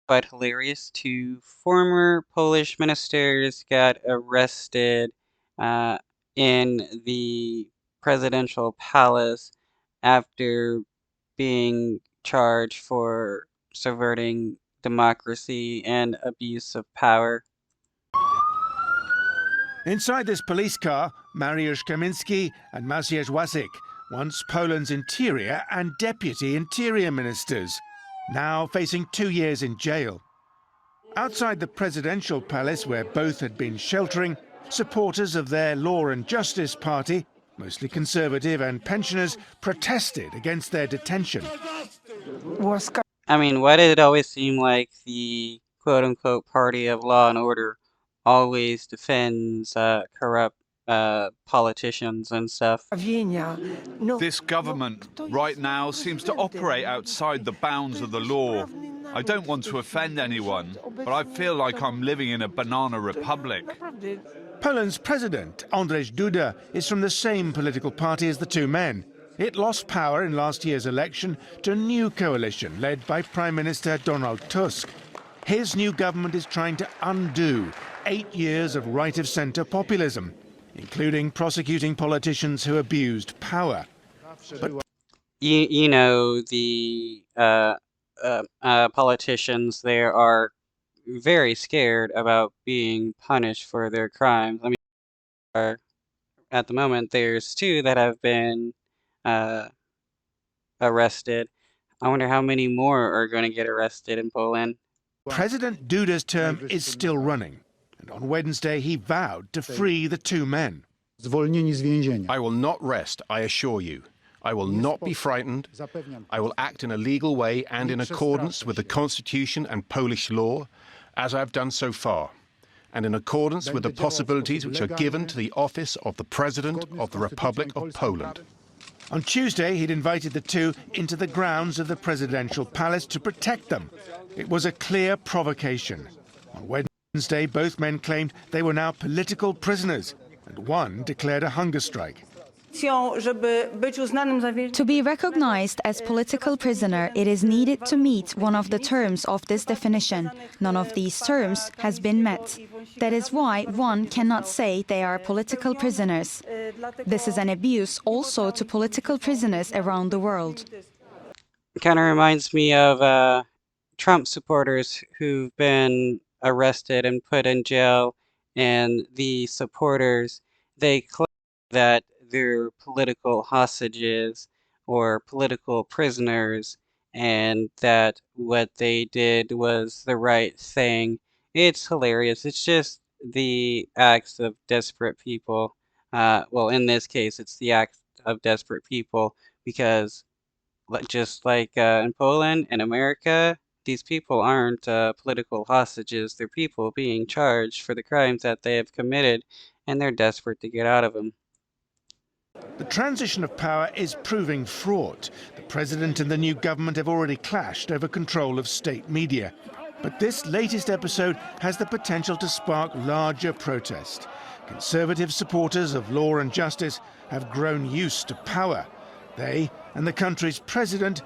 quite hilarious. Two former Polish ministers got arrested uh, in the presidential palace after being charged for subverting democracy and abuse of power. Inside this police car, Mariusz Kaminski and Maciej Łasik, once Poland's interior and deputy interior ministers, now facing 2 years in jail. Outside the presidential palace, where both had been sheltering, supporters of their Law and Justice party, mostly conservative and pensioners, protested against their detention. I mean, why did it always seem like the quote-unquote party of law and order always defends corrupt politicians and stuff? This government right now seems to operate outside the bounds of the law. I don't want to offend anyone, but I feel like I'm living in a banana republic. Poland's president, Andrzej Duda, is from the same political party as the two men. It lost power in last year's election to a new coalition led by Prime Minister Donald Tusk. His new government is trying to undo 8 years of right-of-centre populism, including prosecuting politicians who abused power. But You know, the politicians there are very scared about being punished for their crimes. I mean, at the moment, there's two that have been arrested. I wonder how many more are going to get arrested in Poland. President Duda's term is still running, and on Wednesday he vowed to free the two men. I will not rest, I assure you. I will not be frightened. I will act in a legal way and in accordance with the Constitution and Polish law, as I have done so far, and in accordance with the possibilities which are given to the office of the President of the Republic of Poland. On Tuesday, he'd invited the two into the grounds of the presidential palace to protect them. It was a clear provocation. On Wednesday, both men claimed they were now political prisoners, and one declared a hunger strike. To be recognized as political prisoner, it is needed to meet one of the terms of this definition. None of these terms has been met. That is why one cannot say they are political prisoners. This is an abuse also to political prisoners around the world. It kind of reminds me of Trump supporters who've been arrested and put in jail, and the supporters, they claim that they're political hostages or political prisoners, and that what they did was the right thing. It's hilarious. It's just the acts of desperate people. Well, in this case, it's the act of desperate people because just like in Poland and America, these people aren't political hostages. They're people being charged for the crimes that they have committed, and they're desperate to get out of them. The transition of power is proving fraught. The president and the new government have already clashed over control of state media. But this latest episode has the potential to spark larger protest. Conservative supporters of law and justice have grown used to power. They and the country's president